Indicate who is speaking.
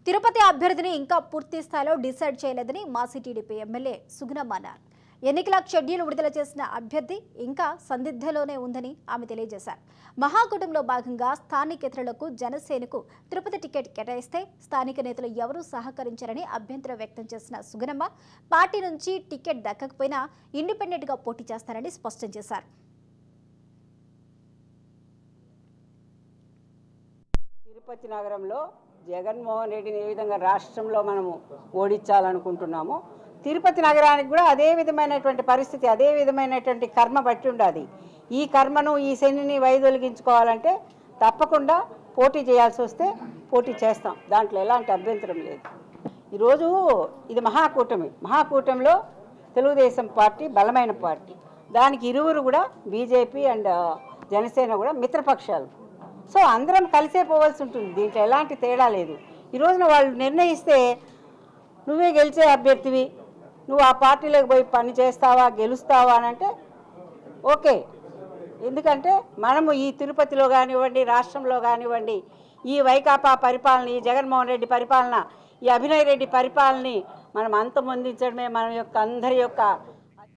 Speaker 1: తిరుపతి అభ్యర్థిని ఇంకా పూర్తి స్థాయిలో డిసైడ్ చేయలేదని మాజీ టీడీపీ ఎమ్మెల్యే సుగుణమ్మ అన్నారు. ఎన్నికల షెడ్యూల్ విడుదల చేసిన అభ్యర్థి ఇంకా సందిగ్ధంలోనే ఉందని ఆమె తెలియజేశారు. మహాకూటమిలో భాగంగా స్థానికేతరులకు జనసేనకు తిరుపతి టికెట్ కేటాయిస్తే స్థానిక నేతలు ఎవరూ సహకరించారని అభ్యంతరం వ్యక్తం చేసిన సుగుణమ్మ పార్టీ నుంచి టికెట్ దక్కకపోయినా ఇండిపెండెంట్గా పోటీ చేస్తారని స్పష్టం చేశారు.
Speaker 2: తిరుపతి నగరంలో జగన్మోహన్ రెడ్డిని ఏ విధంగా రాష్ట్రంలో మనము ఓడించాలనుకుంటున్నామో తిరుపతి నగరానికి కూడా అదే విధమైనటువంటి పరిస్థితి, అదే విధమైనటువంటి కర్మ బట్టి ఉండాలి. ఈ కర్మను, ఈ శనిని వైదొలిగించుకోవాలంటే తప్పకుండా పోటీ చేయాల్సి వస్తే పోటీ చేస్తాం. దాంట్లో ఎలాంటి అభ్యంతరం లేదు. ఈరోజు ఇది మహాకూటమిలో తెలుగుదేశం పార్టీ బలమైన పార్టీ. దానికి ఇరువురు కూడా బీజేపీ అండ్ జనసేన కూడా మిత్రపక్షాలు. సో అందరం కలిసే పోవాల్సి ఉంటుంది. దీంట్లో ఎలాంటి తేడా లేదు. ఈ రోజున వాళ్ళు నిర్ణయిస్తే నువ్వే గెలిచే అభ్యర్థివి, నువ్వు ఆ పార్టీలోకి పోయి పని చేస్తావా, గెలుస్తావా అని అంటే ఓకే. ఎందుకంటే మనము ఈ తిరుపతిలో కానివ్వండి, రాష్ట్రంలో కానివ్వండి, ఈ వైకాపా పరిపాలన, ఈ జగన్మోహన్ రెడ్డి పరిపాలన, ఈ అభినయ్ రెడ్డి పరిపాలనని మనం అంతమొందించడమే మన యొక్క అందరి యొక్క